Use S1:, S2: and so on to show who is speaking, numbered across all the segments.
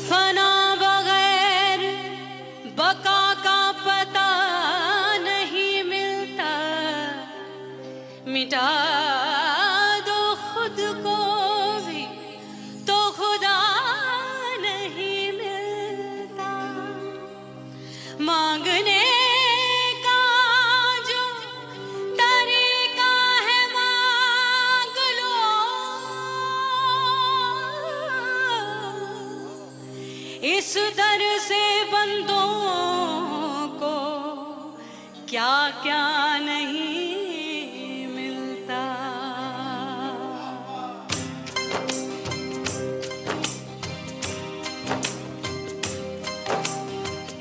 S1: फना बगैर बका का पता नहीं मिलता, मिटा दो खुद को भी तो खुदा नहीं मिलता। मांगने का जो तरीका है मांग लो, इस दर से बंदों को क्या क्या नहीं मिलता।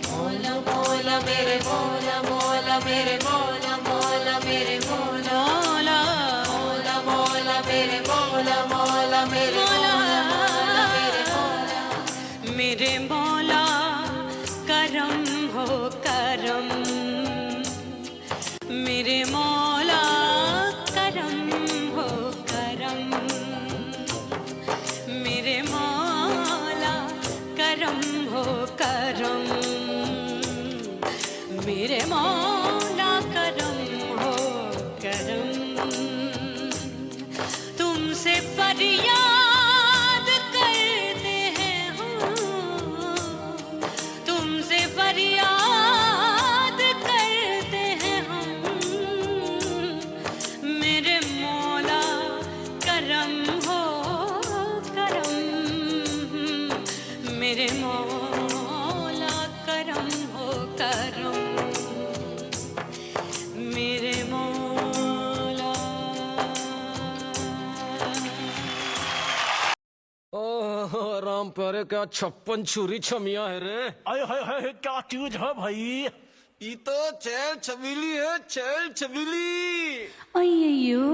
S1: मौला मौला मेरे मौला मौला मेरे मौला मौला मेरे मौला मौला मौला मेरे मौला मौला मेरे मौला मेरे मौला मेरे मौला करम हो करम, मेरे मौला करम हो करम, मेरे मौला करम हो करम, मेरे मौला करम हो करम। तुमसे फरियाद करते हैं हम, तुमसे फरियाद करते हैं हम, मेरे मौला करम हो करम, मेरे मौला करम हो करम, मेरे मौला।
S2: ओह राम प्यारे, क्या 56 छुरी छमिया है रे।
S3: आय हाय हाय, क्या चीज है भाई?
S2: ये तो चैल छबीली है, चैल छबीली।
S1: अय्यो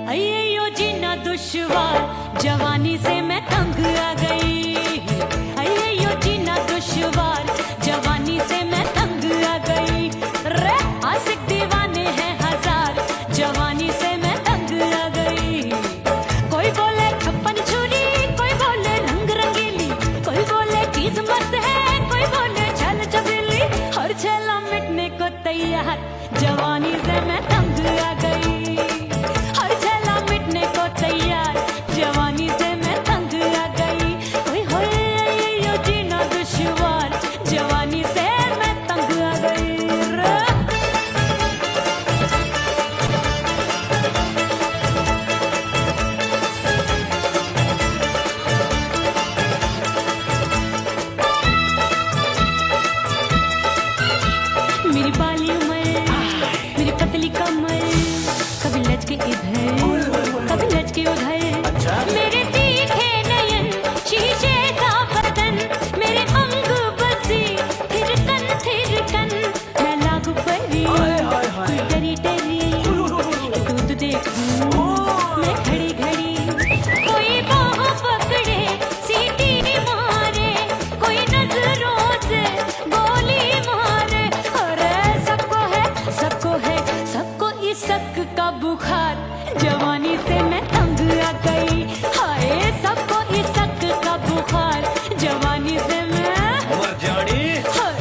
S1: अय्यो जीना दुश्वार, जवानी से मैं तंग आ गई। अय्यो जीना दुश्वार, जवानी से मैं तंग आ गई। रे आशिक दीवाने हैं हजार, जवानी से मैं तंग आ गई। कोई बोले 56 छुरी, कोई बोले रंग रंगीली, कोई बोले चीज मस्त है, कोई बोले छल छबीली। हर छला मिटने को तैयार, जवानी से मैं तंग आ गई। हर छला मिटने को तैयार, जवानी से मैं तंग आ गई। ओए होए यो जीना दुश्वार, जवानी से मैं तंग आ गई रे। मेरी बाली उमर, मेरी पतली कमर, कभी लचके इधर कभी लचके उधर। मेरे तीखे नयन, शीशे का बदन, मेरे अंग बसी थिरकन थिरकन। मैं लागू परी कोई डरी डरी, दूध देखूं मैं घड़ी घड़ी। कोई बाह पकड़े सीटी मारे, कोई नजरों से गोली मारे। अरे सबको है सबको इसक का बुखार, जवानी से मैं तंग आ गई। हाय सबको इसक का बुखार, जवानी से मैं
S3: मर जानी।
S1: हाय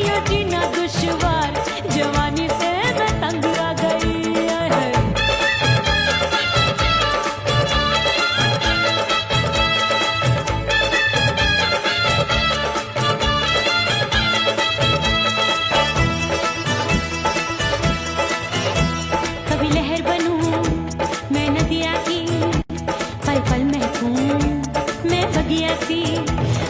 S1: ये जीना दुश्वार, जवानी से मैं तंग आ गई। हाय कभी लहर बनूं मैं नदिया की, पल पल महकूं मैं बगिया सी।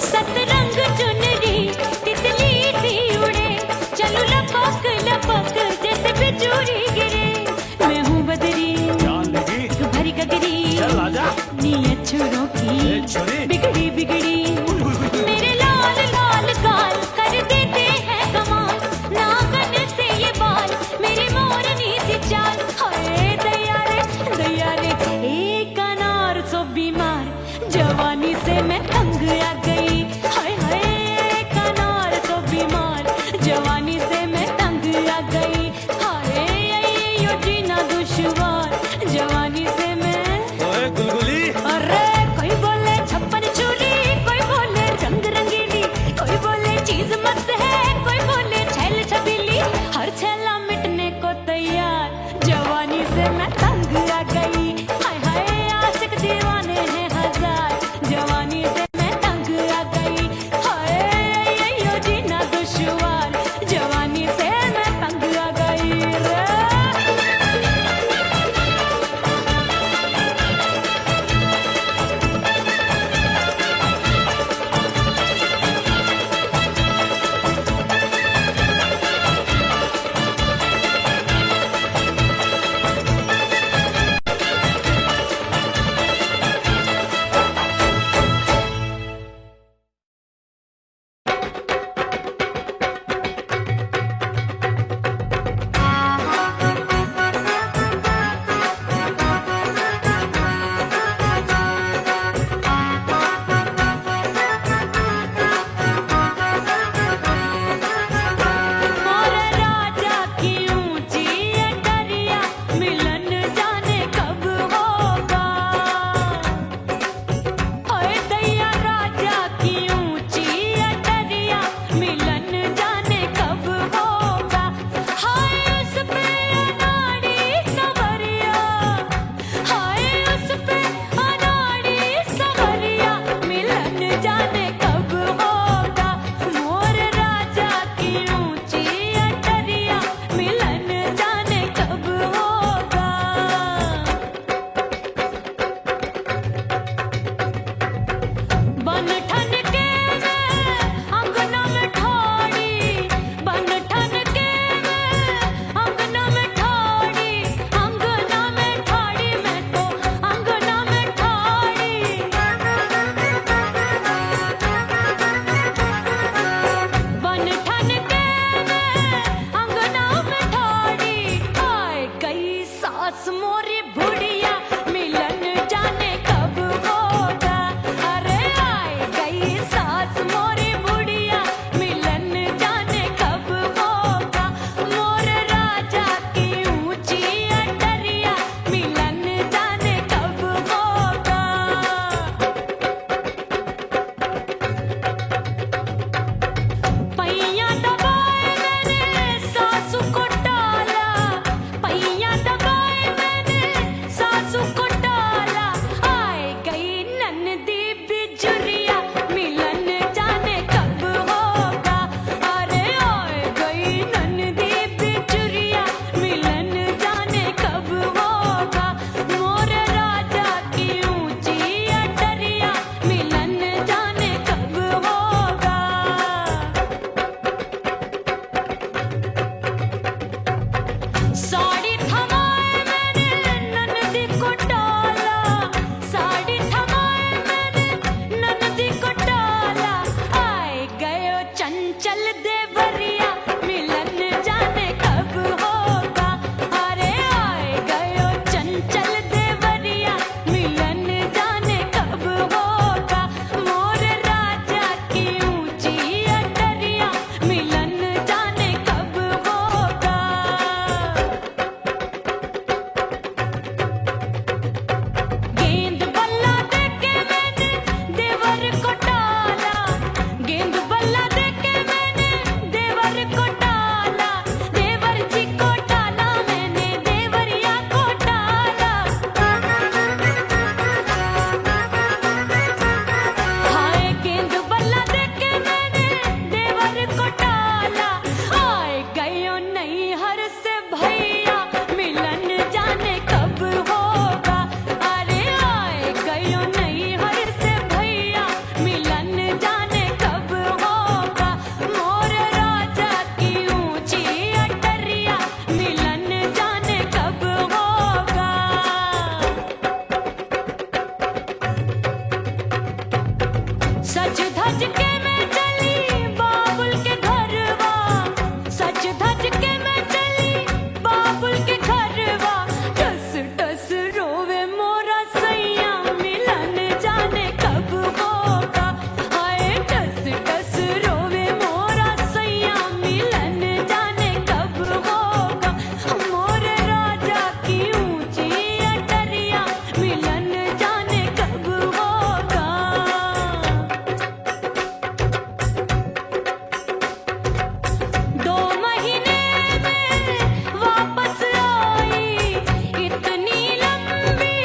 S1: सतरंग चुनरी तितली सी उड़े, चलूं लपक लपक जैसे बिजुरी गिरे। मैं हूँ बदरी
S3: जान लगी,
S1: भरी गगरी,
S3: चल आजा।
S1: नीयत छुरों की
S3: छुरी
S1: बिगड़ी बिगड़ी। मेरे लाल लाल गाल कर देते हैं कमाल, नागन से ये बाल मेरी मोरनी सी चाल। हाय दैया रे एक अनार सो बीमार, जवानी से मैं तंग आ गई। हाय हाय एक अनार सो बीमार, जवानी से मैं तंग आ गई। हाय यो जीना दुश्वार, जवानी से मैं।
S2: ओए गुलगुली,
S1: अरे कोई बोले 56 छुरी, सज धज के मैं चली बाबुल के घरवा, सज धज के मैं चली बाबुल के घरवा, टस टस रोवे मोरा सैया मिलन जाने कब होगा, हाय टस टस रोवे मोरा सैया मिलन जाने कब होगा, मोरे राजा की ऊंची अटरिया मिलन जाने कब होगा। 2 महीने में वापस आई, इतनी लंबी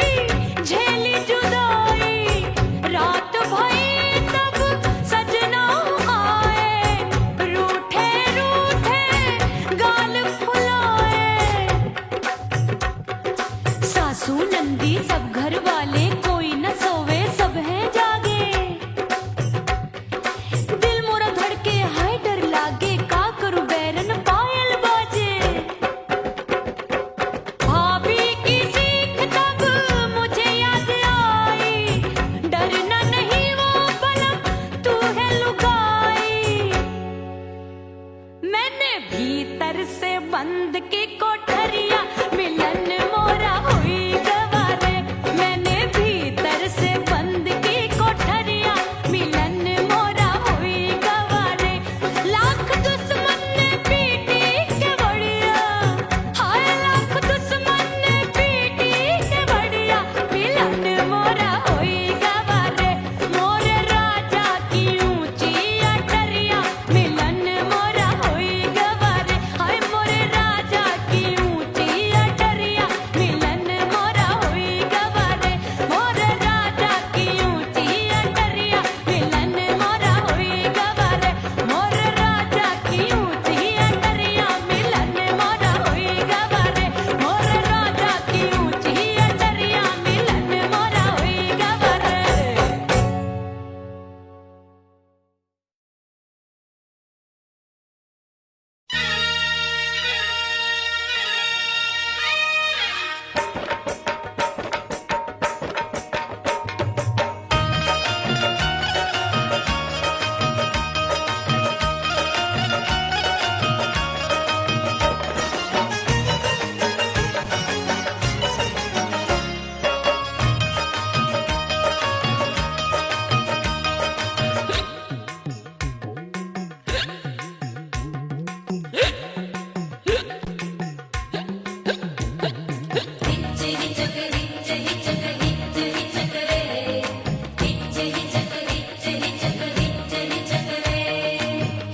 S1: झेली जुदाई, रात भई तब सजना आए, रूठे रूठे गाल फुलाए, सासू नंदी सब घर वाले कोई न सोवे सब हैं जागे, दिल मोरा धड़के हाय डर लागे, का करूं बैरन पायल बाजे, भाभी की सीख तब मुझे याद आई, डरना नहीं वो बलम तू है लुगाई, मैंने भीतर से बंद की कोठरिया मिलन मोरा हुई गवारे, मैंने भीतर से बंद की कोठरिया मिलन मोरा हुई गवारे, लाख दुश्मन ने पीटी के बढ़िया, हाय लाख दुश्मन ने पीटी के बढ़िया, मिलन मोरा हुई गवारे, मोरे राजा की ऊंची अटरिया मिलन मोरा हुई गवारे, हाय मोरे राजा की ऊंची अटरिया मिलन मोरा हुई गवारे, मोरे राजा की ऊंची अटरिया मिलन मोरा हुई गवारे, मोरे राजा की ऊंची अटरिया मिलन मोरा हुई गवारे, मोरे राजा की ऊंची अटरिया मिलन मोरा हुई गवारे।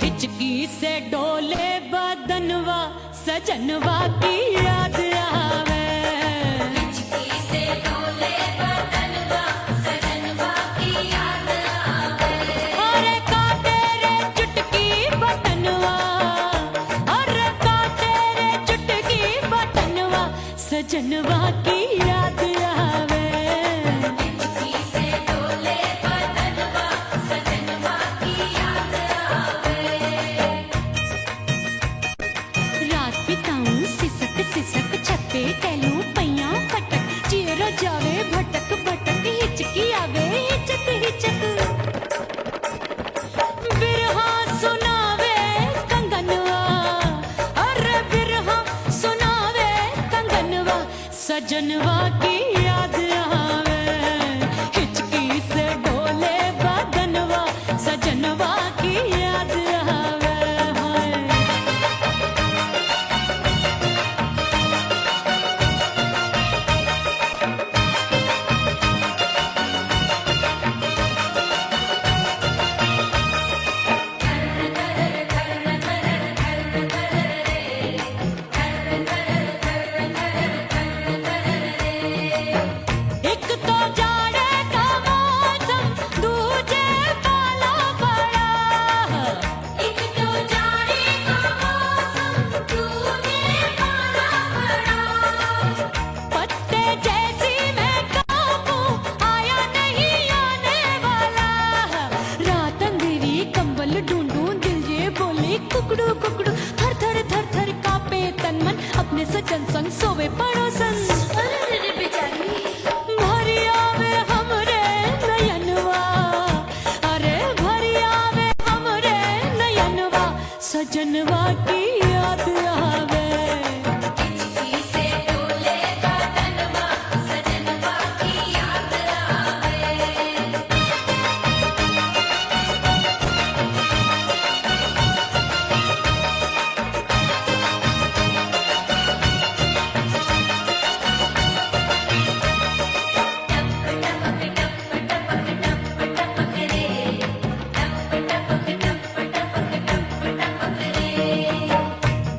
S1: हिचकी से डोले बदनवा सजनवा की याद आवे, हिचकी से डोले बदनवा सजनवा की याद आवे, अरे का तेरे चुटकी बटनवा, अरे का तेरे चुटकी बटनवा सजनवा की याद आवे, हिचकी से डोले बदनवा सजनवा की याद आवे, रात बिताऊं सिसट सजनवा की याद आवे।
S4: हिचकी से डोले बदनवा सजनवा की याद आवे।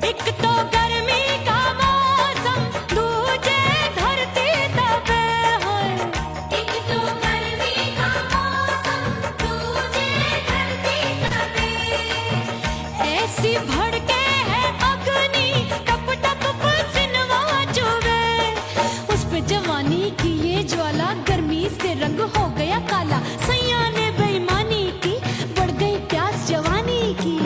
S1: एक तो गर्मी का मौसम, दूजे धरती तपे है।
S4: एक तो गर्मी का मौसम, दूजे धरती तपे।
S1: ऐसी भड़के है अग्नि, टप टप पसीनवा चुभे। उस पे जवानी की ये ज्वाला, गर्मी से रंग हो गया काला। सैया ने बेईमानी की, बढ़ गई प्यास जवानी की।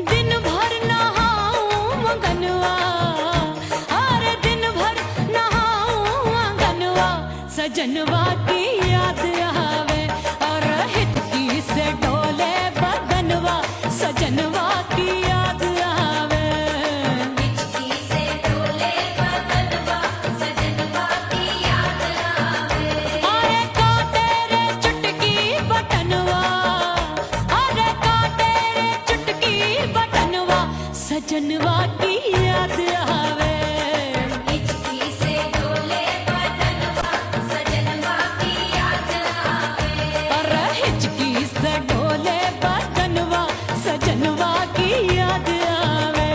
S1: दिन भर नहाऊं मगनवा, अरे दिन भर नहाऊं मगनवा, सजनवा की याद आवे। और हिचकी से डोले बदनवा, सजनवा की याद आवे।
S4: हिचकी से डोले बदनवा सजनवा की याद आवे।
S1: अरे काटे रे चुटकी बटनवा, अरे काटे रे चुटकी बटनवा, सजनवा की याद आवे।
S4: हिचकी से डोले बदनवा सजनवा की याद आवे।
S1: अरे हिचकी से डोले बदनवा, सजनवा की याद आवे।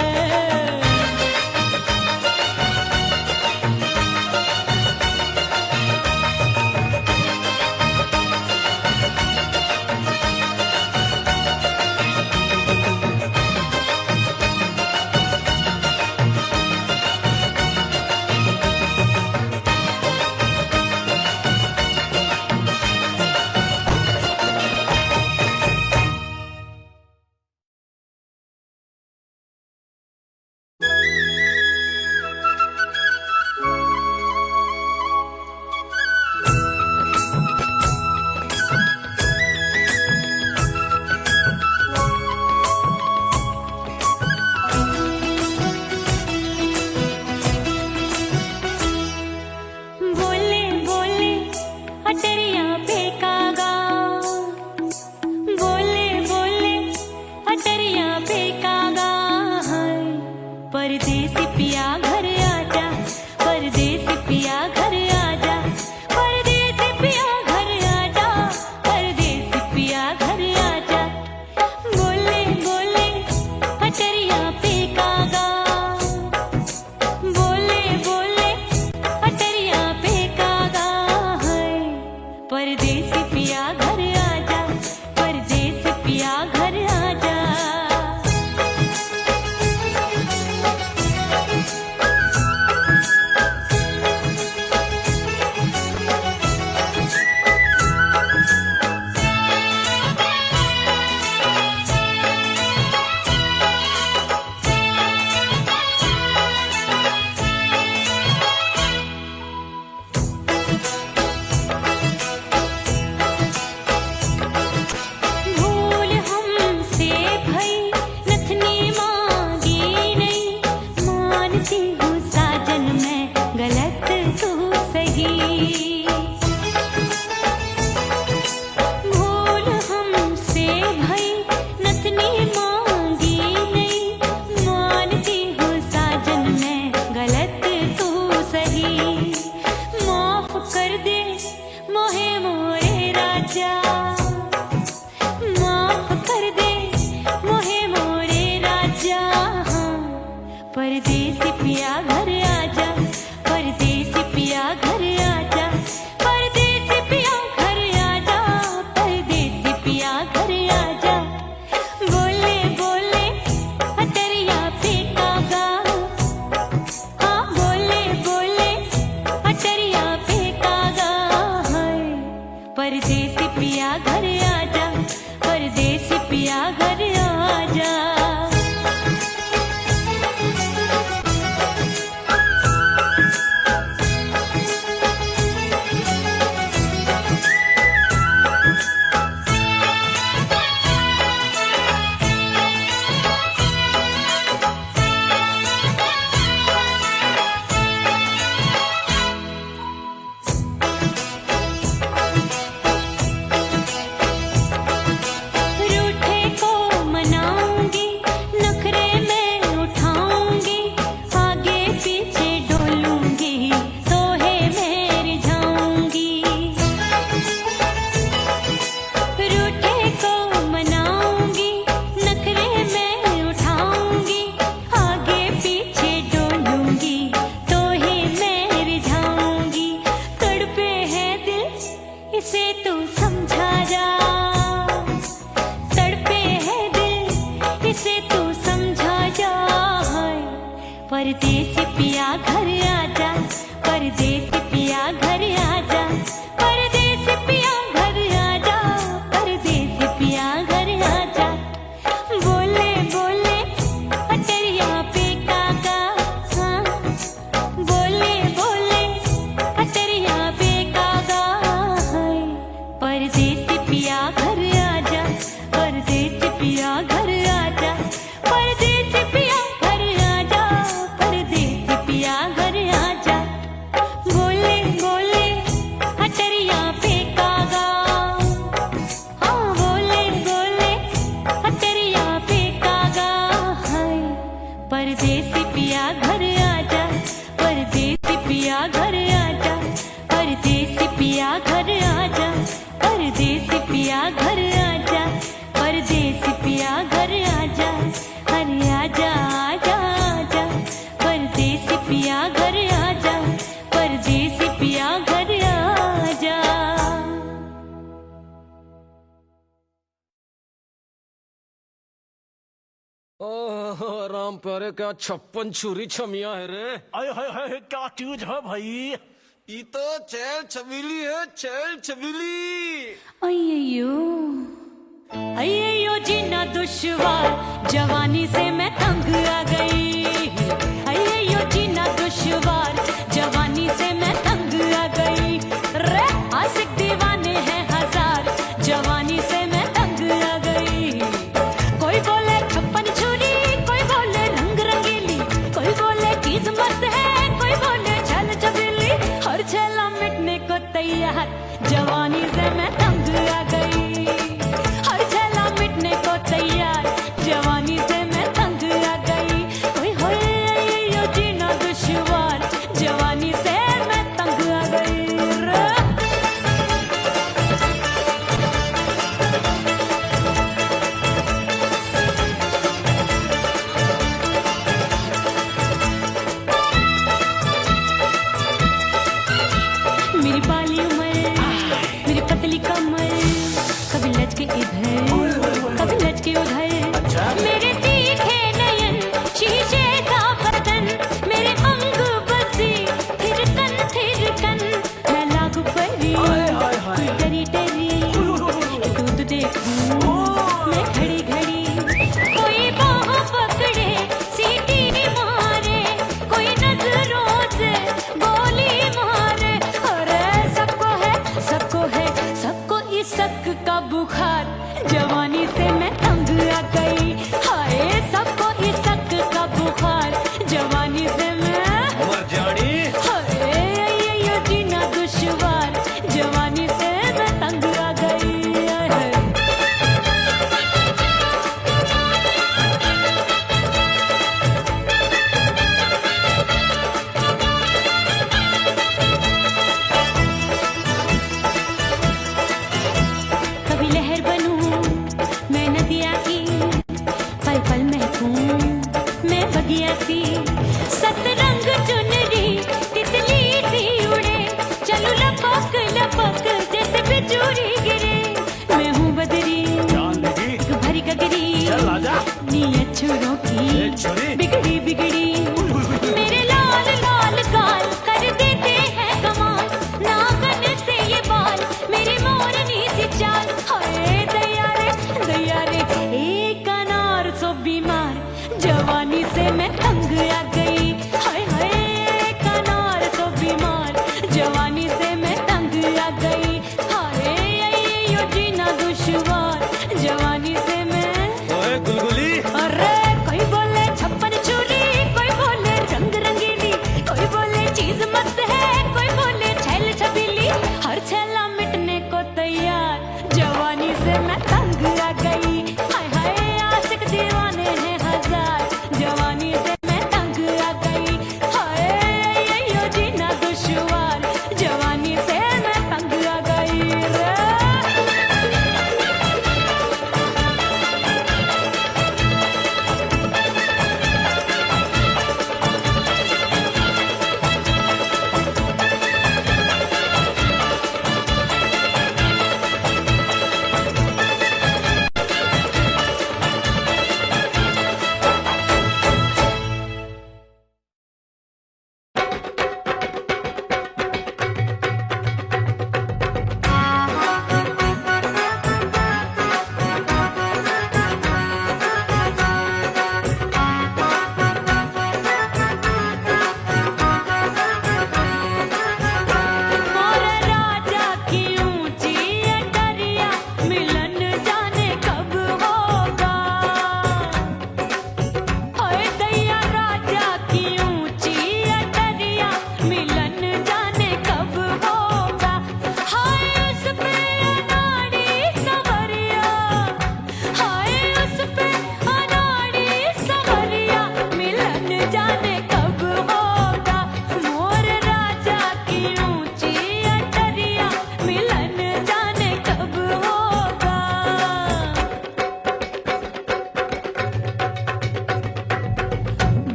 S1: बोले बोले अटरिया फेंकागा, बोले बोले अटरिया फेंकागा। परदेसी पिया घर आजा, परदेसी पिया घर आजा, परदेसी पिया घर आजा, परदेसी पिया घर आजा। बोले बोले अटरिया फेंकागा, बोले बोले अटरिया फेंकागा। परदेसी पिया घर आजा, परदेसी पिया घर आजा। भूल हमसे भई नथनी मांगी नहीं, मानती हूँ साजन मैं गलत तू सही। भूल हमसे भई नथनी मांगी नहीं, मानती हूँ साजन मैं गलत तू सही। माफ कर दे मोहे मोरे राजा, माफ कर दे मोहे मोरे राजा। परदेसी पिया घर आजा, परदेसी पिया घर आजा, परदेसी पिया घर आजा, परदेसी पिया घर आजा। बोले बोले अटरिया फेंकागा, हाँ बोले बोले अटरिया फेंकागा। परदेसी पिया घर आजा, परदेसी पिया घर आजा। परदेसी पिया घर आजा, परदेसी पिया घर आजा, परदेसी पिया घर आजा, परदेसी पिया घर आजा। बोले बोले अटरिया पे काका, हाँ बोले बोले अटरिया पे काका, हाय परदेसी पिया घर आजा, परदेसी पिया घर आजा, परदेसी पिया घर आजा, परदेसी पिया घर आजा। बोले बोले अटरिया पे कागा, हाँ बोले बोले अटरिया पे कागा, हाय परदेसी पिया घर आजा, परदेसी पिया घर आजा, परदेसी पिया घर आजा, परदेसी पिया घर आजा, परदेसी पिया घर आजा, अरे आजा आजा आजा, परदेसी पिया घर आजा, परदेसी पिया घर आजा।
S2: ओह राम प्यारे क्या 56 छुरी छमिया है रे।
S3: आय हाय हाय क्या चीज है भाई।
S2: ये तो चैल छबीली है, चैल छबीली।
S1: अय्यो अय्यो जीना दुश्वार, जवानी से मैं तंग आ गई। अय्यो जीना दुश्वार, जवानी से मैं तंग आ गई। रे आशिक दीवाने हैं हजार, जवानी से मैं तंग आ गई। कोई बोले 56 छुरी, कोई बोले रंग रंगीली, कोई बोले चीज मस्त है, कोई बोले छल छबीली। हर छेला मिटने को तैयार, जवानी से मैं तंग आ गई। हर छेला मिटने को तैयार, जवानी से मैं तंग आ गई। ओए होए यो जीना दुश्वार, जवानी से मैं तंग आ गई रे। मेरी बाली उम्र, मेरी पतली कमर, कभी लचके इधर कभी लचके उधर। मेरे तीखे नयन, शीशे का बदन, मेरे अंग बसी थिरकन, मैं लागू परी डरी डरी, दूध देखूं मैं घड़ी घड़ी। कोई बाह पकड़े सीटी मारे, कोई नजरों से गोली मारे। अरे सबको है सबको इस शक का बुखार, जवानी से मैं तंग आ गई। हाय सबको इस शक का बुखार, जवानी से मैं
S3: मर जानी।
S1: हाय ये जीना दुश्वार, जवानी से मैं तंग आ गई। हाय। कभी लहर बनूं मैं नदिया की, पल पल महकूं मैं बगिया सी। सतरंग चुनरी तितली सी उड़े, चलूं लपक लपक जैसे बिजुरी गिरे। मैं हूँ बदरी
S3: जान लगी।
S1: एक भरी गगरी,
S3: चल आजा।
S1: नीयत छुरों
S3: ए
S1: की
S3: छुरी।
S1: बिगड़ी बिगड़ी। मेरे लाल लाल गाल कर देते हैं कमाल, नागन से ये बाल मेरी मोरनी सी चाल। हाय दैया रे एक अनार सो बीमार, जवानी से मैं तंग आ गई। हाय हाय एक अनार सो बीमार, जवानी से मैं तंग आ गई। हाय यो जीना दुश्वार, जवानी से मैं।
S3: ओए गुलगुली।
S1: अरे कोई बोले 56 छुरी, कोई बोले रंग रंगीली, कोई बोले चीज मस्त है, कोई बोले छैल छबीली। हर छेला मिटने को तैयार, जवानी से मैं तंग आ गई। हाय हाय आशिक दीवाने हैं हजार, जवानी से मैं तंग आ गई। हाय यो जीना दुश्वार, जवानी से मैं तंग आ गई रे।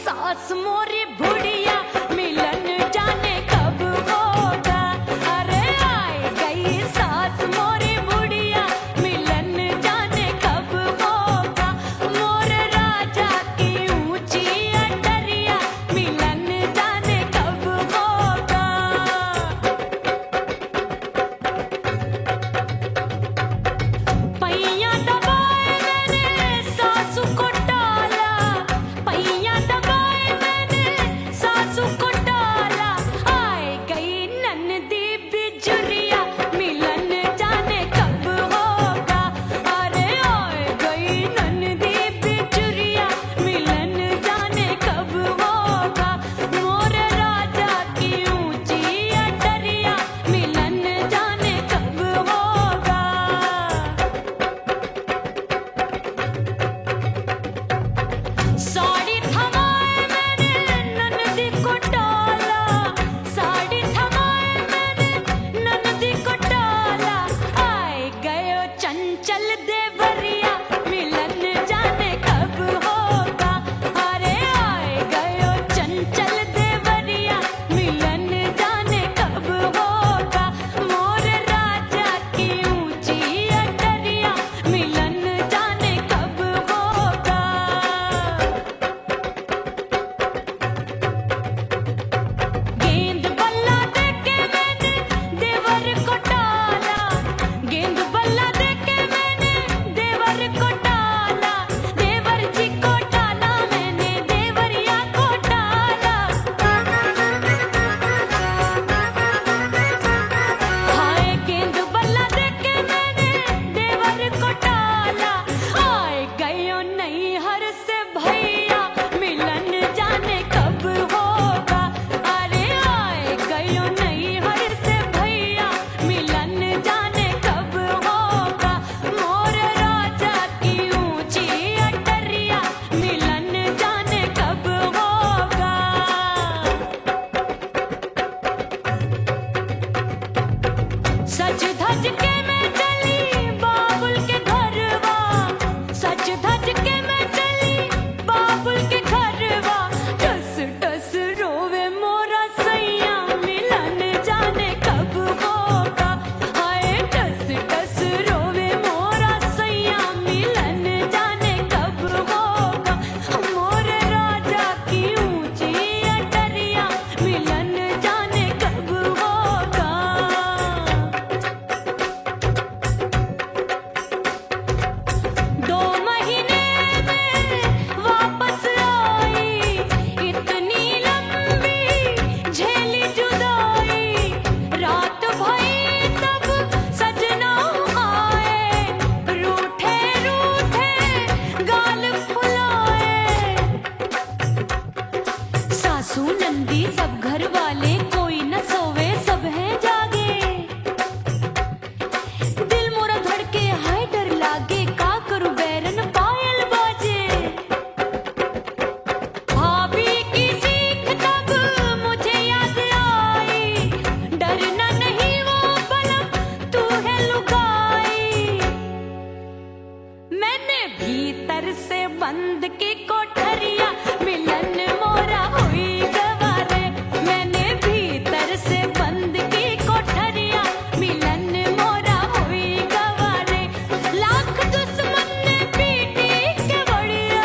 S1: सास मोरी बुढ़िया मिलन जाने कब होगा। अरे आए गई सास मोरी बुढ़िया मिलन जाने कब होगा। मोर राजा की ऊंची अटरिया मिलन जाने कब होगा। पैया दबाए मैंने सासू को टाला, पैया दबाए मैंने सासू को टाला। आए गई ननदी बिजुरिया मिलन जाने कब होगा। अरे आए गई ननदी बिजुरिया मिलन जाने कब होगा। मोर राजा की ऊंची अटरिया मिलन जाने कब होगा। साड़ी थमाए मैंने ननदी को टाला, साड़ी थमाए मैंने ननदी को टाला। आए गयो चंचल देवरिया मिलन जाने कब होगा। अरे आए गयो चंचल देवरिया मिलन जाने कब होगा। मोर राजा की ऊंची अटरिया मिलन जाने कब होगा। गेंद बल्ला देके मैंने देवर को टाला, गेंद बल्ला देके मैंने देवर को टाला। देवर जी को टाला मैंने देवरिया को टाला। हाय गेंद बल्ला देके मैंने देवर को टाला। आए गयो नैहर से भैया मिलन जाने कब होगा। अरे आए गयो नैहर से भैया मिलन जाने कब होगा। मोर राजा की ऊंची अटरिया मिलन जाने कब होगा। सज धज के मैं चली बाबुल के घरवा, सज धज के मैं चली बाबुल के घरवा। टस टस रोवे मोरा सैया मिलन जाने कब होगा। हाय टस टस रोवे मोरा सैया मिलन जाने कब होगा। मोर राजा की ऊंची अटरिया मिलन जाने कब होगा। दो महीने में वापस आई, इतनी लंबी झेली जुदाई। रात भई तब सजना आए, रूठे रूठे गाल फुलाए। सासू नंदी सब घर वाले कोई न सोवे सब हैं जागे। दिल मोरा धड़के हाय डर लागे का करूं बैरन पायल बाजे। भाभी की सीख तब मुझे याद आई, डरना नहीं वो बलम तू है लुगाई। मैंने भीतर से बंद की कोठरिया मिलन मोरा हुई गवारे। मैंने भीतर से बंद की कोठरिया मिलन मोरा हुई गवारे। लाख दुश्मन ने पीटी के बढ़िया,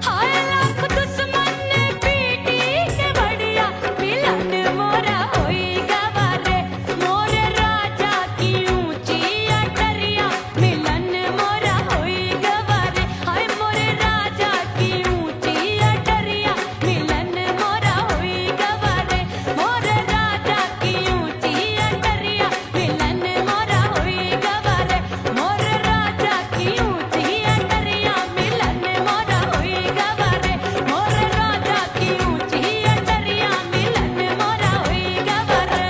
S1: हाय लाख दुश्मन ने पीटी के बढ़िया। मिलन मोरा हुई गवारे। मोर राजा की ऊंची अटरिया मिलन मोरा हुई गवारे। हाय मोर राजा की ऊंची अटरिया मिलन मोरा हुई गवारे। मोर राजा की ऊंची अटरिया मिलन मोरा हुई गवारे। मोर राजा की ऊंची अटरिया मिलन मोरा हुई गवारे। मोर राजा की ऊंची अटरिया मिलन मोरा हुई गवारे।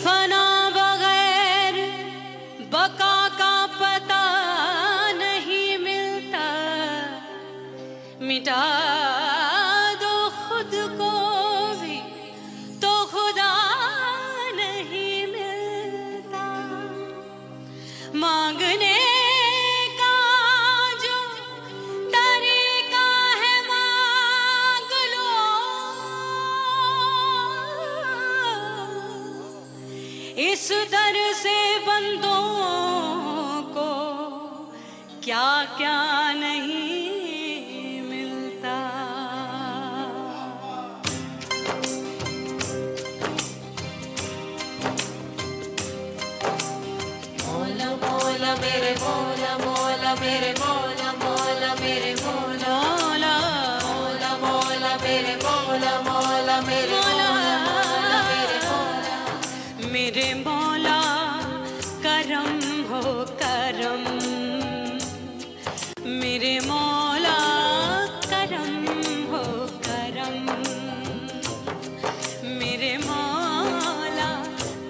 S1: फना बगैर बका का पता मांगने का जो तरीका है मांग लो, इस दर से बंदों को क्या क्या नहीं मिलता।
S4: मौला मौला मेरे मौला मौला मेरे मौला मौला मेरे मौला मौला मौला मेरे मौला मौला मेरे मौला मौला मेरे मौला।
S1: मेरे मौला करम हो करम, मेरे मौला करम हो करम, मेरे मौला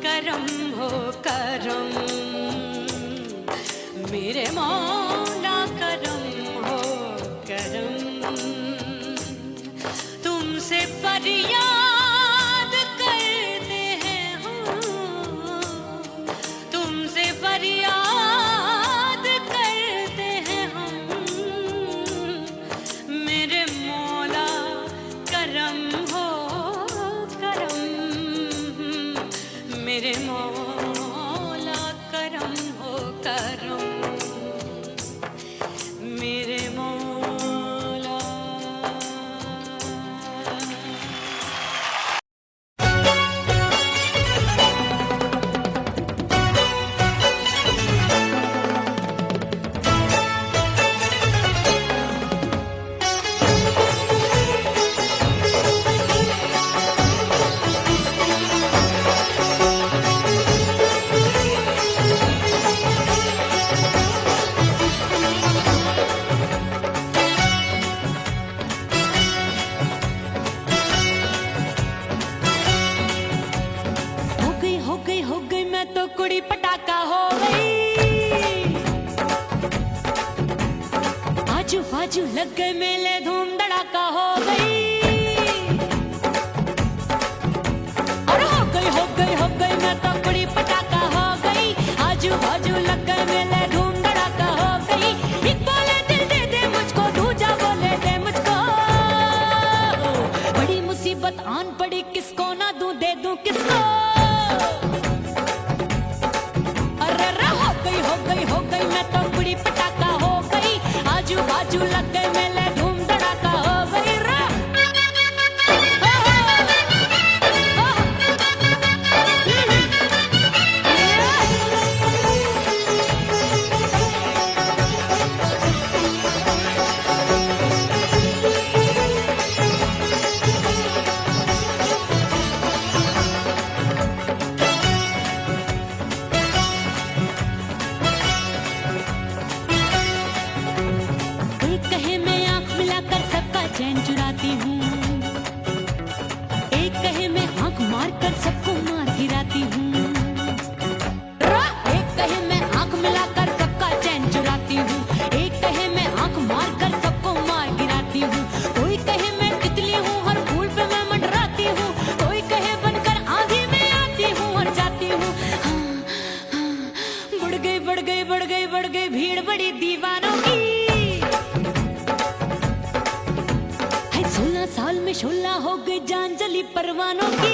S1: करम हो करम, मेरे मौला करम हो करम। तुमसे फरियाद करते हैं हम, तुमसे फरियाद करते हैं हम, मेरे मौला करम हो करम, मेरे मौला करम हो करम, मेरे मौला। हो गई मैं तो कुड़ी पटाखा हो गई, आजू बाजू लग गए मेले धूम धड़ाका हो गई। और हो गई मैं तो कुड़ी पटाखा हो गई, आजू बाजू लग गए मेले धूम धड़ाका हो गई। एक बोले दिल दे दे मुझको, दूजा बोले दे मुझको, बड़ी मुसीबत आन पड़ी किसको ना दूं दे दूं किसको। हो गई मैं तो कुड़ी पटाखा हो गई, आजू बाजू लग गए मेले धूम धड़ाका हो गई रे। चैन चुराती हूँ, एक कहे मैं आंख मार कर सबको मार गिराती हूँ, एक कहे मैं आंख मिलाकर सबका चैन चुराती हूँ, एक कहे मैं आंख मार कर सबको मार गिराती हूँ। कोई कहे मैं तितली हूँ हर फूल पे मैं मंडराती हूँ, कोई कहे बनकर आंधी में आती हूँ और जाती हूँ। बढ़ गई भीड़ बड़ी दीवानों की, 16 साल में शोला हो गई जान जली परवानों की।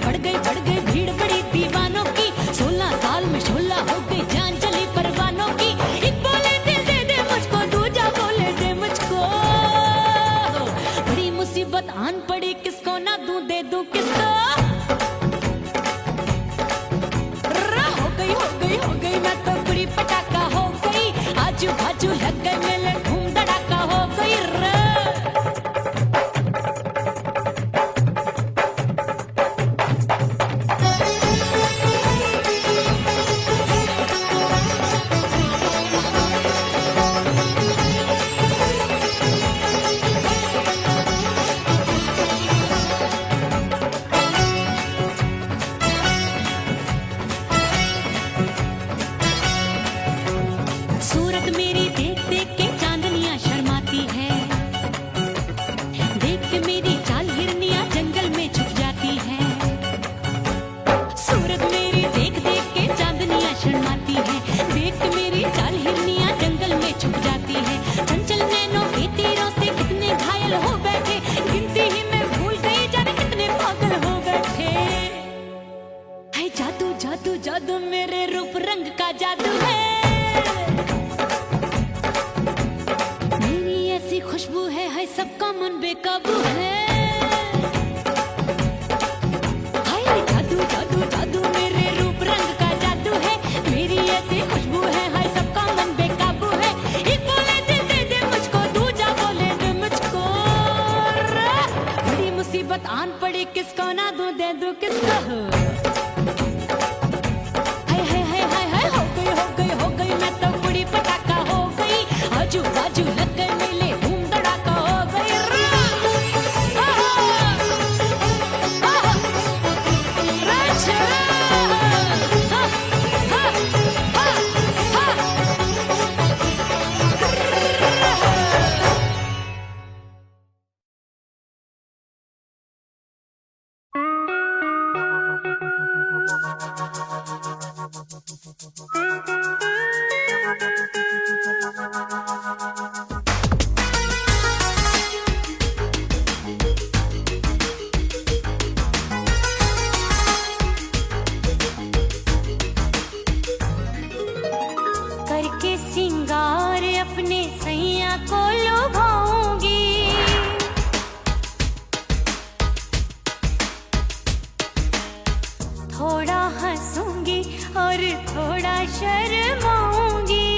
S1: बढ़ गई भीड़ बड़ी दीवानों की, 16 साल में शोला हो गई जान जली परवानों की। एक बोले दिल दे दे मुझको, दूजा बोले दे मुझको, बड़ी मुसीबत आन पड़ी किसको ना दूं दे दूं किसको। हो गई मैं तो कुड़ी पटाखा हो गई, आजू बाजू लग गए मेले धूम धड़ाका हो गई रे। छुप जाती है। चंचल नैनों के तीरों से कितने घायल हो बैठे, गिनती ही मैं भूल गई जाने कितने पागल हो बैठे। है जादू जादू जादू मेरे रूप रंग का जादू है, मेरी ऐसी खुशबू है सबका मन बेकाबू है। हाय जादू जादू जादू मेरे रूप रंग का जादू है, मेरी ऐसी खुशबू है हाय सबका मन बेकाबू है। एक बोले दिल दे दे मुझको, दूजा बोले दे मुझको। बड़ी मुसीबत आन पड़ी, किसको ना दूं दे दूं किसको। हो गई मैं तो बुढ़ी पटाखा हो गई, आजू बाजू लग गए मेले धूम धड़ाका हो गई। करके सिंगार अपने सैया को लुभाऊंगी, थोड़ा हंसूंगी और थोड़ा शर्माऊंगी।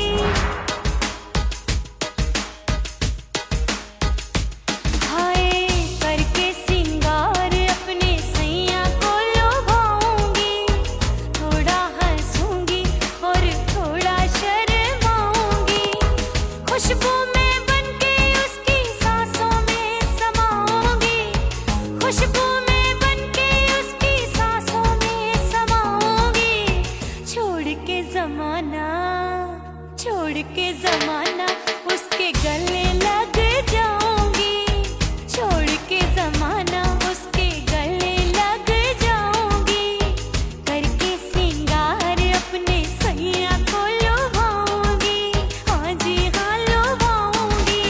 S1: हाय करके सिंगार अपने सैया को लुभाऊंगी, थोड़ा हंसूंगी और थोड़ा शर्माऊंगी। खुशबू में बनके उसकी सांसों में समाऊंगी, खुशबू में बनके उसकी सांसों में समाऊंगी। छोड़ के जमाना उसके गले लग जाऊंगी, छोड़ के जमाना उसके गले लग जाऊंगी। करके सिंगार अपने सैया को लुभाऊंगी, हाँ जी हाँ लुभाऊंगी।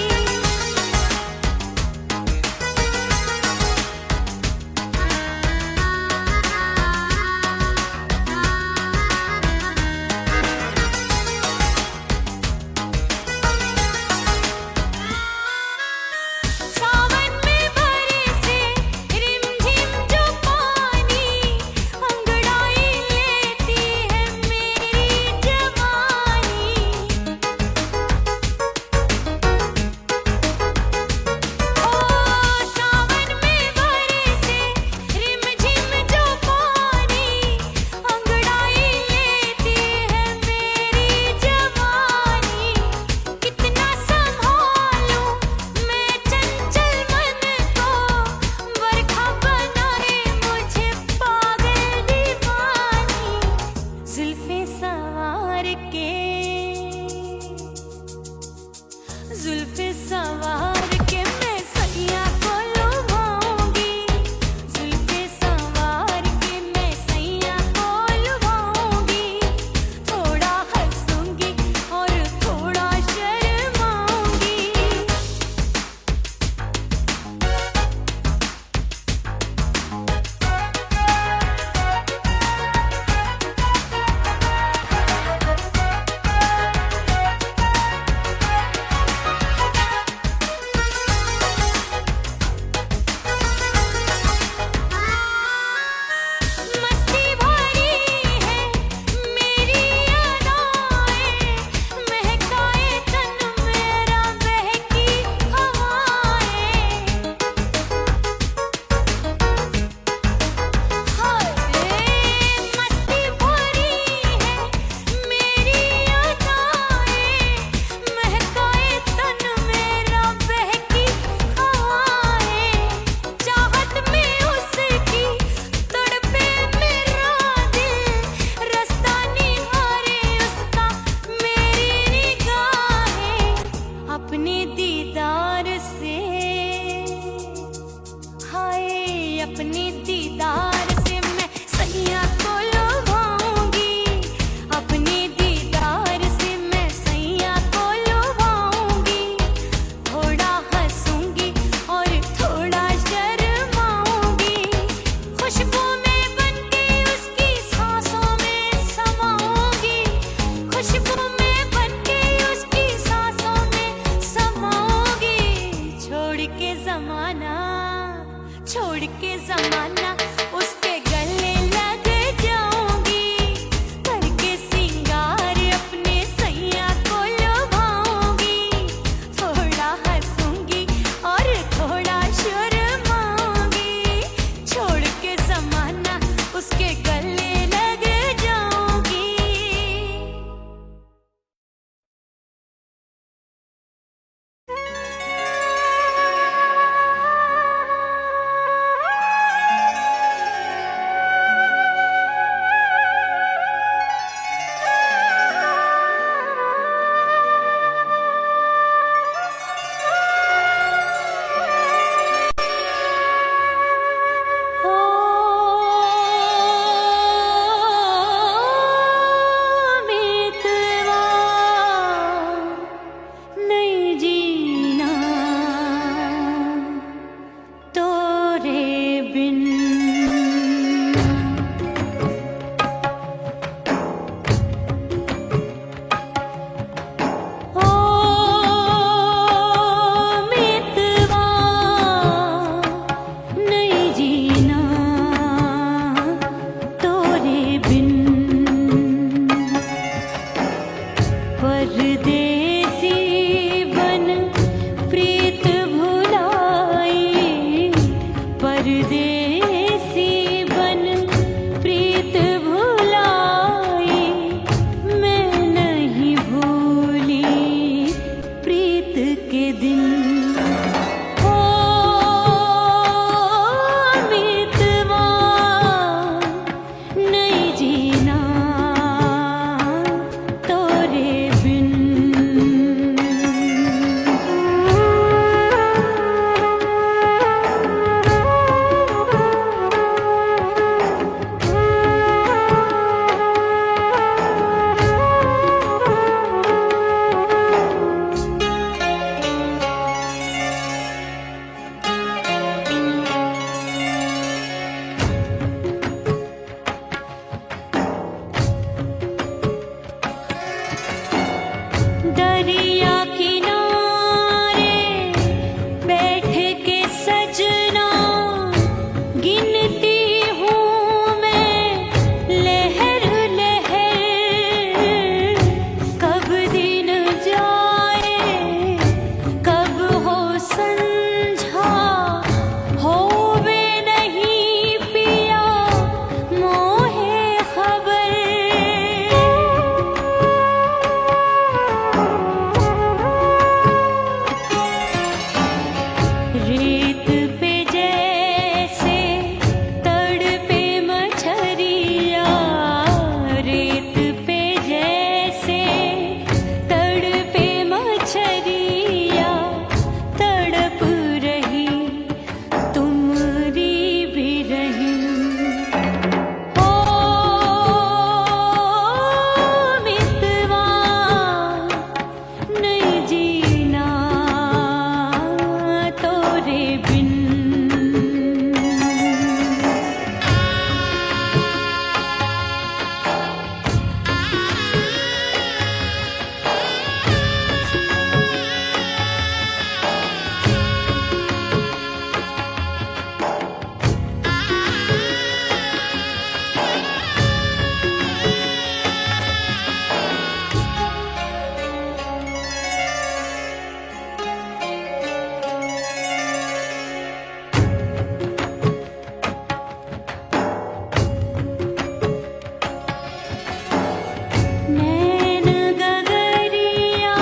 S1: नैन गगरिया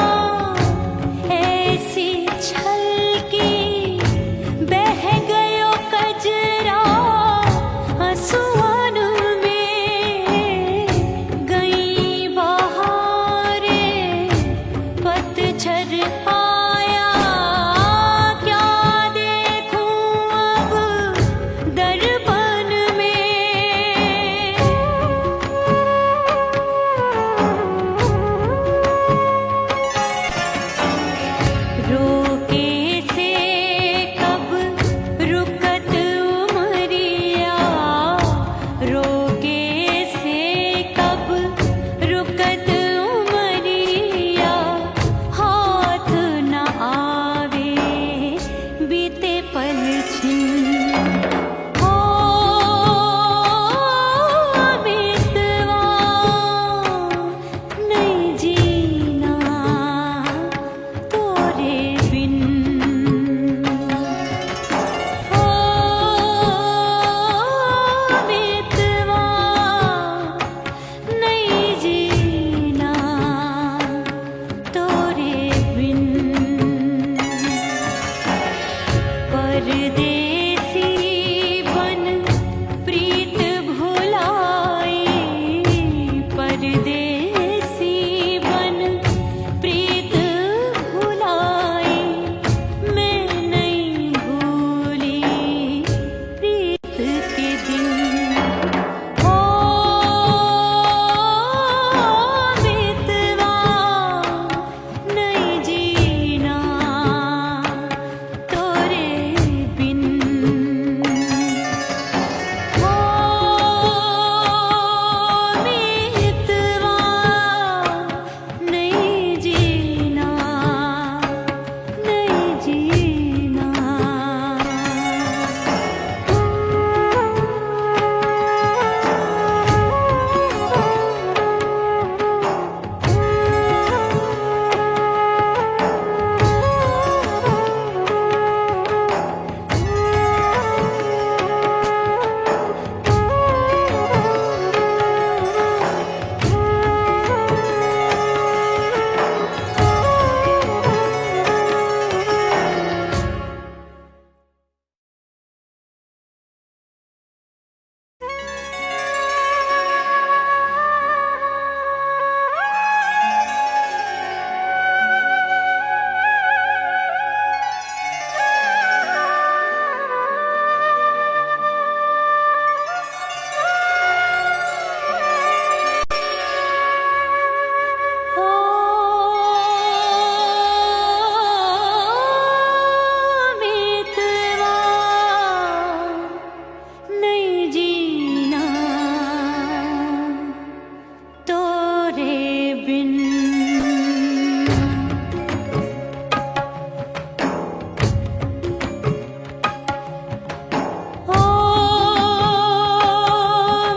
S1: ऐसी छलकी, बह गयो कजरा आंसुअन में। गई बहारें पतझर आया, क्या देखूं अब दर्पण में। रोके से कब रुकत उमरिया, रोके से कब रुकत उमरिया। हाथ न आवे बीते पल छिन, हो बीतवा नहीं जीना तोरे बिन। हो बीतवा नहीं जीना तोरे बिन। परदेसी बन प्रीत भुलाई, परदेसी बन प्रीत भुलाई। मैं नहीं भूली प्रीत के दिन, हो बीतवा नहीं जीना तोरे बिन। हो बीतवा नहीं जीना, नहीं जीना। बीतवा नहीं जीना तोरे बिन। हो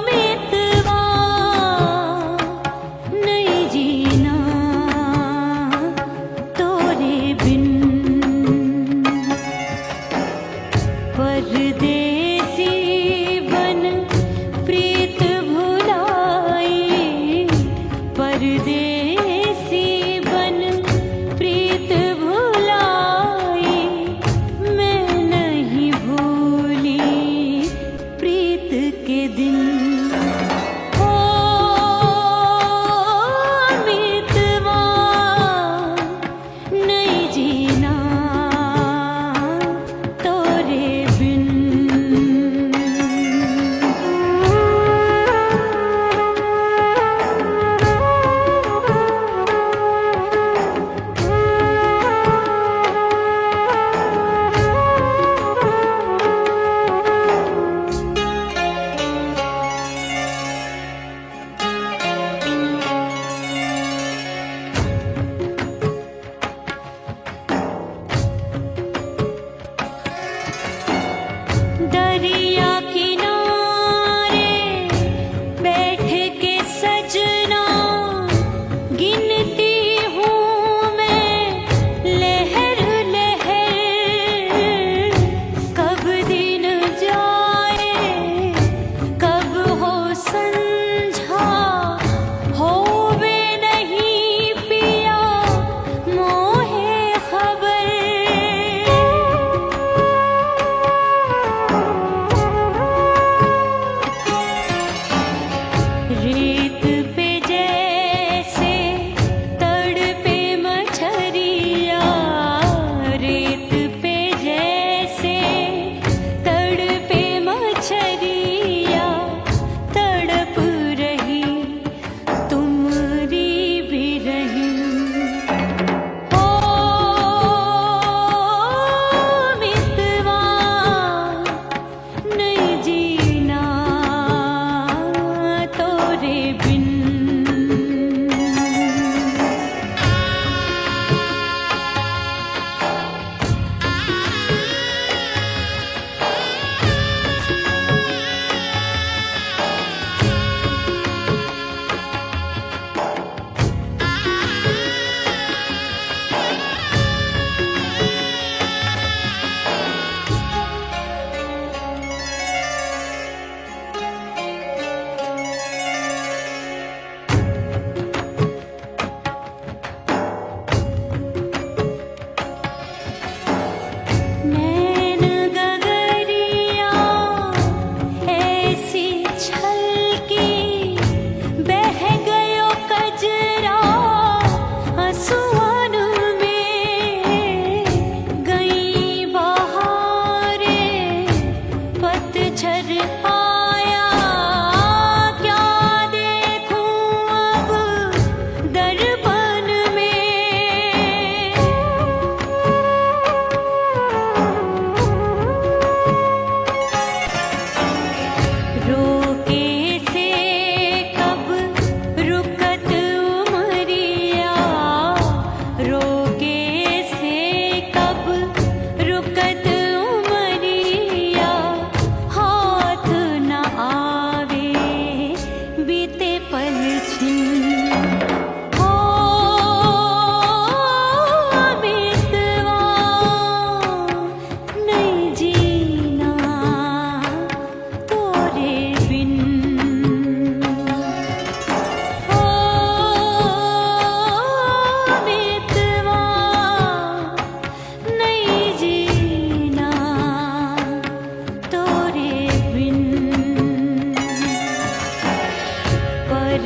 S1: बीतवा नहीं जीना तोरे बिन। परदेसी बन प्रीत भुलाई, परदेसी बन प्रीत भुलाई। मैं नहीं भूली प्रीत के दिन, हो बीतवा नहीं जीना तोरे बिन।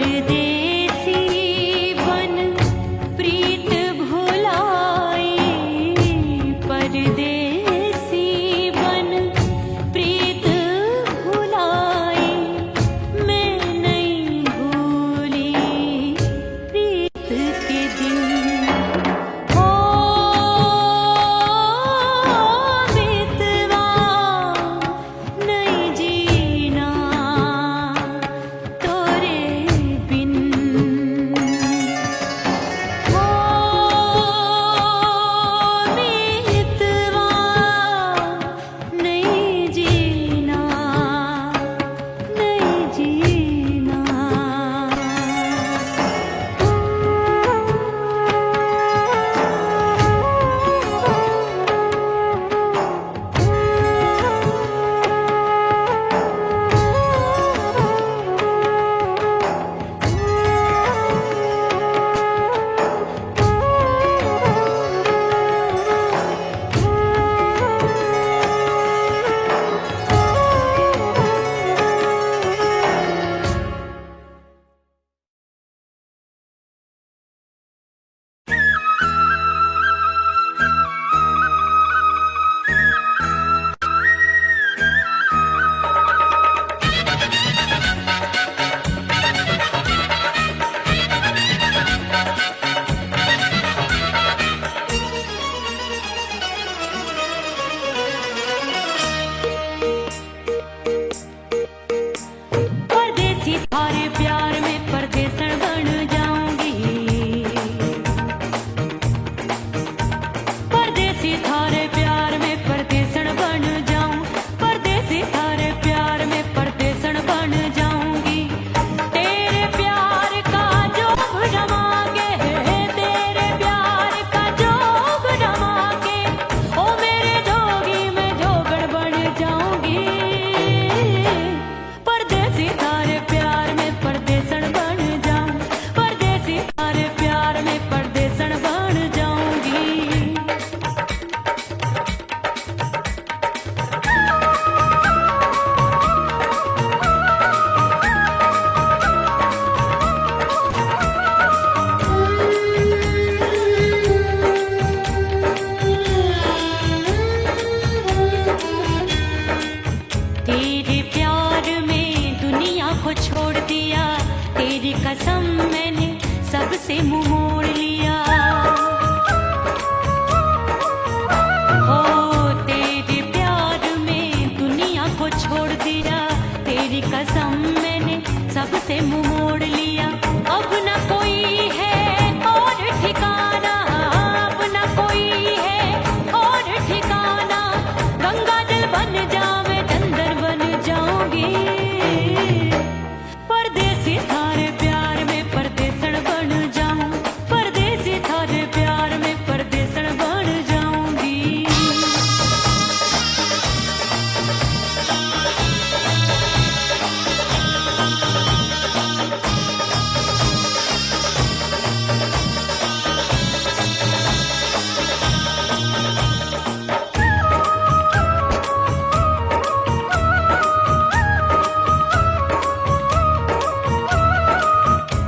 S1: परदेसी बन प्रीत भुलाई, परदेसी बन प्रीत भुलाई, मैं नहीं भूली प्रीत के दिन। ओ मितवा नहीं जीना तोरे बिन, ओ मितवा नहीं जीना, नहीं जीना। परदेसी थारे प्यार में परदेसन बन जाऊंगी, परदेसी थारे प्यार में परदेसन बन जाऊं, परदेसी थारे प्यार में परदेसन बन जाऊंगी। तेरे प्यार का जोग जमा के, तेरे प्यार का जोग जमा के, ओ मेरे जोगी मैं जोगण बन जाऊंगी। परदेसी थारे प्यार में परदेसन बन जाऊं, परदेसी थारे प्यार में परदेसन बन जाऊंगी। तेरे प्यार में दुनिया को छोड़ दिया, तेरी कसम मैंने सबसे मुंह मोड़ लिया। हो तेरे प्यार में दुनिया को छोड़ दिया, तेरी कसम मैंने सबसे मुंह मोड़ लिया। अब न कोई है और ठिकाना, अब न कोई है और ठिकाना, गंगा जल बन जावे चंदन बन जाऊंगी। परदेसी थारे प्यार में परदेसन बन जाऊं, परदेसी थारे प्यार में परदेसन बन जाऊंगी।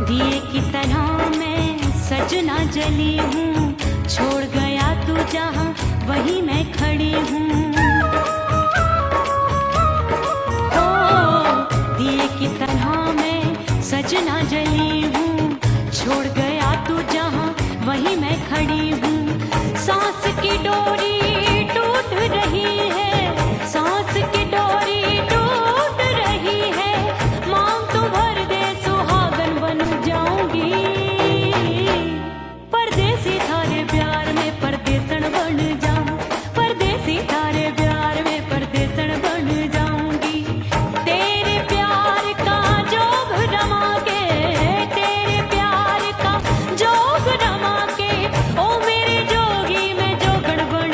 S1: दिए की तरह मैं सजना जली हूँ, छोड़ गया तू जहाँ वहीं मैं खड़ी हूँ। ओ दिए की तरह मैं सजना जली हूँ, छोड़ गया तू जहाँ वहीं मैं खड़ी हूँ। सांस की डोरी टूट रही है, सांस की डोरी टूट रही है, मांग तू भर दे सुहागन बन जाऊंगी। परदेसी थारे प्यार में परदेसन बन जाऊं, परदेसी थारे प्यार में परदेसन बन जाऊंगी। तेरे प्यार का जोग जमा के, तेरे प्यार का जोग जमा के, ओ मेरे जोगी मैं जोगण बन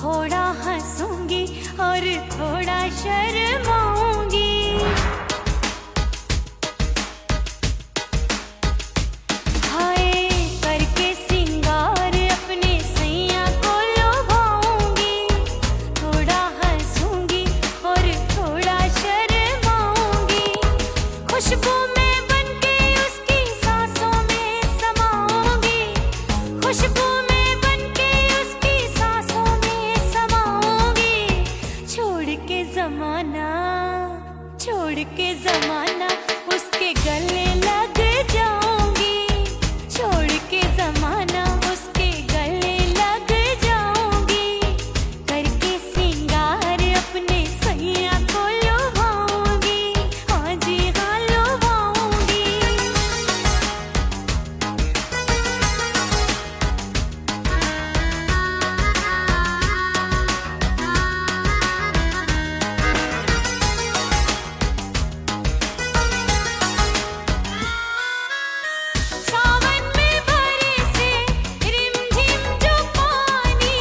S1: थोड़ा हंसूंगी और थोड़ा शर्माऊंगी। हाय करके सिंगार अपने सैया को लुभाऊंगी। थोड़ा हंसूंगी और थोड़ा शर्माऊंगी। खुशबू में बनके उसकी सांसों में समाऊंगी। खुशबू में बनके उसकी सांसों में समाऊंगी। छोड़ के जमाना उसके गले लग जाऊंगी। छोड़ के जमाना उसके गले लग जाऊंगी। करके सिंगार अपने सैया को लुभाऊंगी। हाँ जी हाँ लुभाऊंगी। सावन में बरसे रिमझिम जो पानी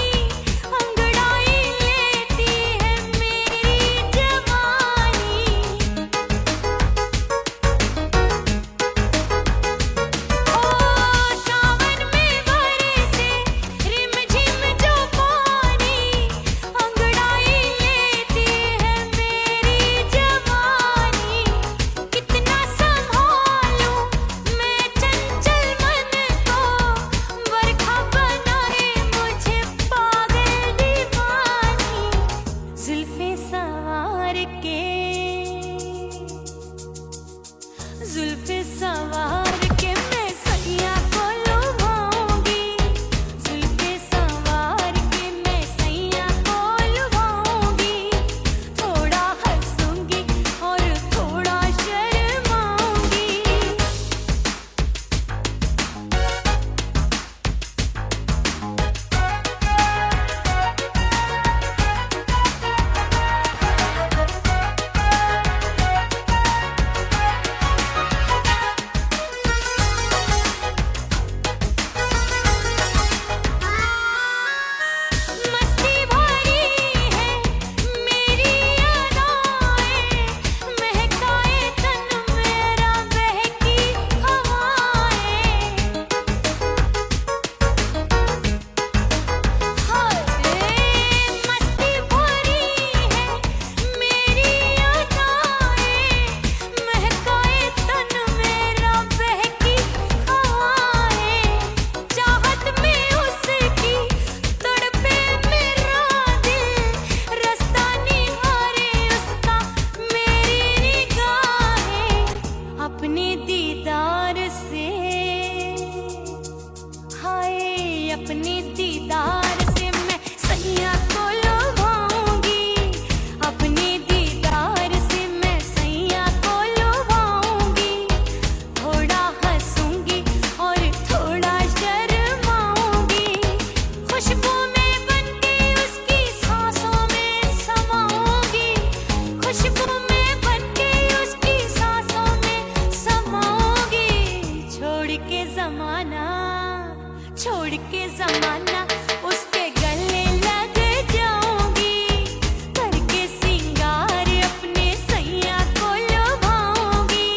S1: अंगड़ाई लेती है मेरी जवानी। ओ सावन में बरसे रिमझिम जो पानी अंगड़ाई लेती है मेरी जवानी। कितना संभालूं मैं चंचल मन को, बरखा बनाए मुझे पागल दीवानी। जुल्फे सवार के मैं सैया को लुभाऊंगी। जुल्फे सवार के मैं सैया को लुभाऊंगी। थोड़ा हंसूंगी और थोड़ा शर्माऊंगी। मस्ती भरी है मेरी अदाएं, महकाए तन मेरा बहकी हवाएं। हाय मस्ती भरी है मेरी अदाएं, महकाए तन मेरा बहकी हवाएं। चाहत में उसकी तड़पे मेरा दिल, रास्ता निहारे उसका मेरी निगाहें। अपने दीदार से हाय अपने दीदार से मैं सैया को लुभाऊंगी। अपने दीदार से मैं सैया को लुभाऊंगी। थोड़ा हंसूंगी और थोड़ा शर्माऊंगी। खुशबू में बनके उसकी सांसों में समाऊंगी। खुशबू में बनके उसकी सांसों में समाऊंगी। छोड़ के जमाना उसके गले लग जाऊंगी। करके सिंगार अपने सैया को लुभाऊंगी।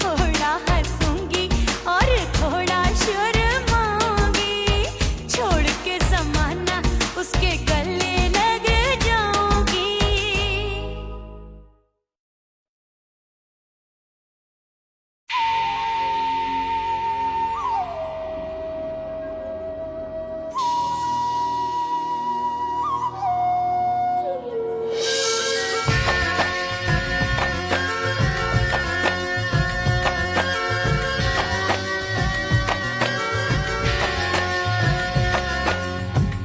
S1: थोड़ा हंसूंगी और थोड़ा शर्माऊंगी। छोड़ के जमाना उसके गले लग जाऊंगी।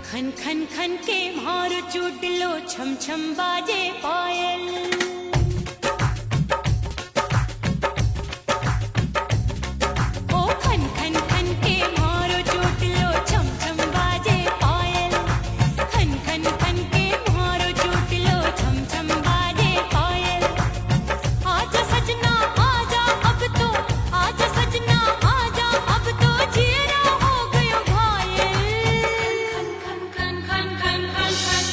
S1: खन खन खन के मारो चूट लो, छम छम बाजे पायल। ओ खन खन खन के मारो चूट लो, छम छम बाजे पायल। खन खन खन के मारो चूट लो, छम छम बाजे पायल। आजा सजना आजा अब तो, आजा सजना आजा अब तो, जियरा हो गयो घायल। खन खन खन खन खन खन खन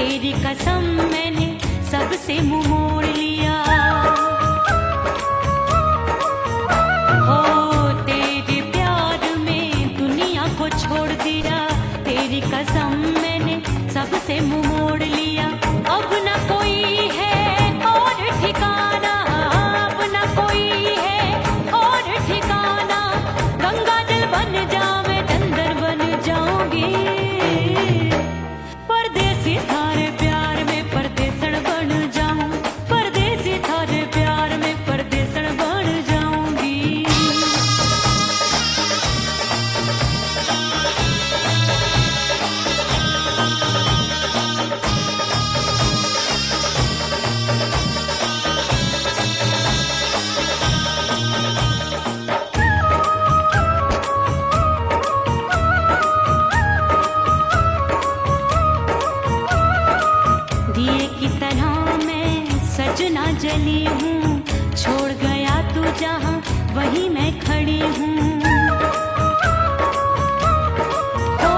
S1: तेरी कसम मैंने सबसे मुंह मोड़ लिया। हो तेरे प्यार में दुनिया को छोड़ दिया, तेरी कसम मैंने सबसे मुंह मोड़ लिया। अब न कोई है और ठिकाना, अब न कोई है और ठिकाना। गंगा जल बन जावे चंदन बन जाऊंगी, परदेसी थारे प्यार में परदेसन बन जाऊं, परदेसी थारे प्यार में परदेसन बन जाऊंगी। दिए की तरह मैं सजना जली हूँ, छोड़ गया तू जहाँ वहीं मैं खड़ी हूँ। ओ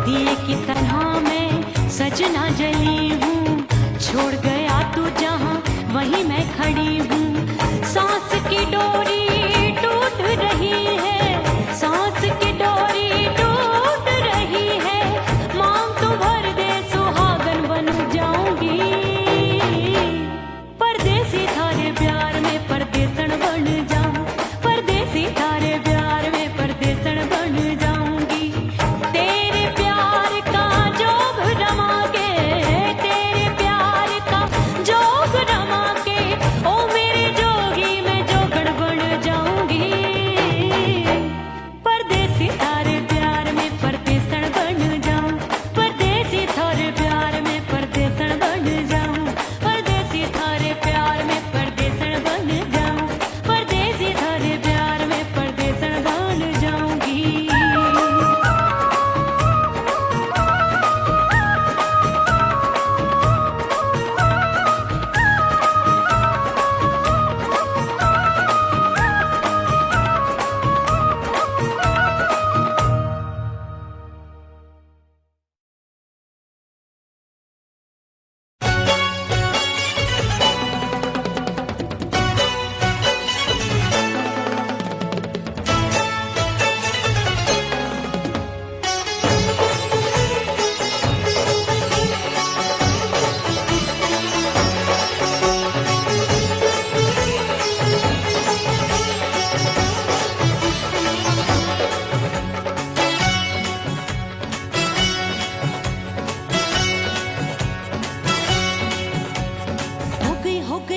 S1: दिए की तरह मैं सजना जली हूँ, छोड़ गया तू जहाँ वहीं मैं खड़ी हूँ। सांस की डोरी टूट रही है, सांस की डोरी टूट रही है। मांग तू भर दे सुहागन बन जाऊंगी, परदेसी थारे प्यार में परदेसन बन जाऊं, परदेसी थारे प्यार में परदेसन बन जाऊंगी। तेरे प्यार का जोग रमा के, तेरे प्यार का जोग रमा के, ओ मेरे जोगी मैं जोगड़ बन जाऊंगी, परदेसी थारे प्यार में परदेसन बन जाऊं, परदेसी थारे प्यार में परदेसन बन जाऊं, परदेसी थारे प्यार में परदेसन बन जाऊं, परदेसी थारे प्यार में परदेसन बन जाऊंगी।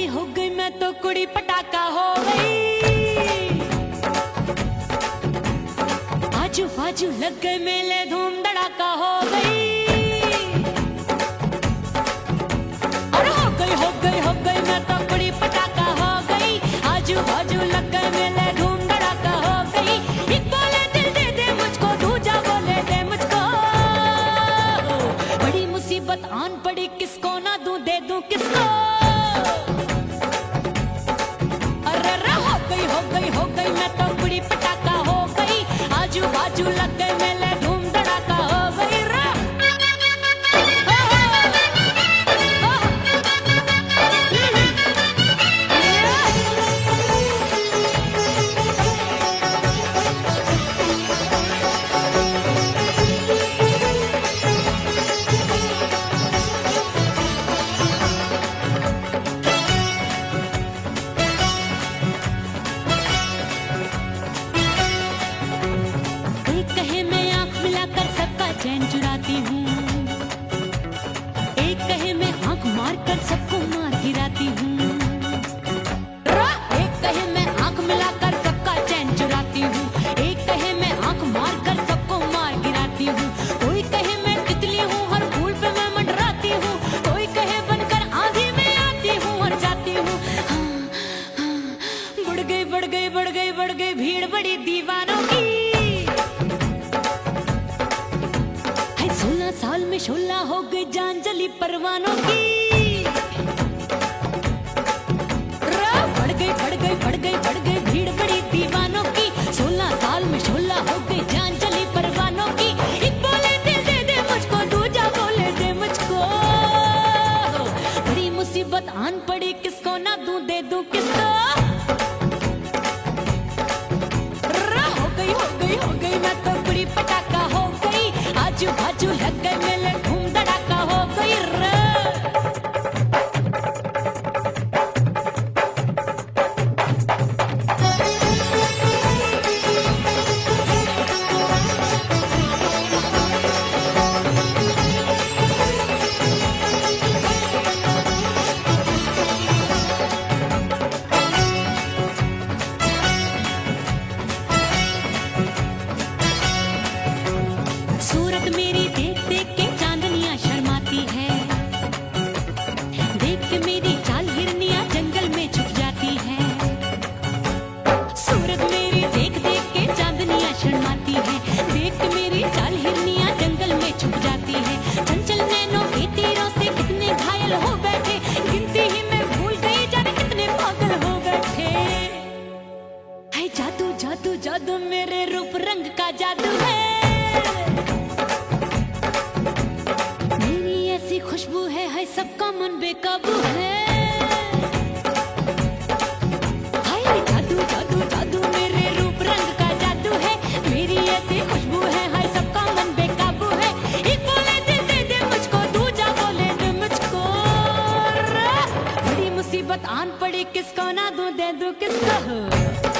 S1: हो गई मैं तो कुड़ी पटाखा हो गई। आजू बाजू लग गए मेले धूम धड़ाका हो गई। अरे हो गई मैं तो कुड़ी पटाखा हो गई। आजू बाजू लग गए मेले धूम धड़ाका हो गई। एक बोले दिल दे दे मुझको, दूजा बोले दे मुझको। बड़ी मुसीबत आन पड़ी, किसको ना दूं दे दूं किसको। हो गई मैं तो कुड़ी पटाखा हो गई। आजू बाजू लग गए मेले धूम धड़ाका हो गई। चैन चुराती हूँ, एक कहे मैं आंख मार कर सबको मार गिराती हूँ। एक कहे मैं आंख मिलाकर सबका चैन चुराती हूँ, एक कहे मैं आंख मार कर सबको मार गिराती हूँ। कोई कहे मैं तितली हूँ, हर फूल पे मैं मंडराती हूँ। कोई कहे बनकर आंधी में आती हूँ और जाती हूँ। बढ़ गई भीड़ बड़ी दीवानों की। 16 साल में शोला हो गई जान जली परवानों की। बढ़ गई भीड़ बड़ी दीवानों की। 16 साल में शोला हो गई जान जली परवानों की। एक बोले दिल दे दे मुझको, दूजा बोले दे मुझको। जादू मेरे रूप रंग का जादू है। मेरी ऐसी खुशबू है सबका मन बेकाबू है। हाय जादू जादू जादू मेरे रूप रंग का जादू है। मेरी ऐसी खुशबू है हाय सबका मन बेकाबू है। एक बोले दिल दे दे मुझको, दूजा बोले दे मुझको। बड़ी मुसीबत आन पड़ी किसको ना दूं, दे दूं किसको।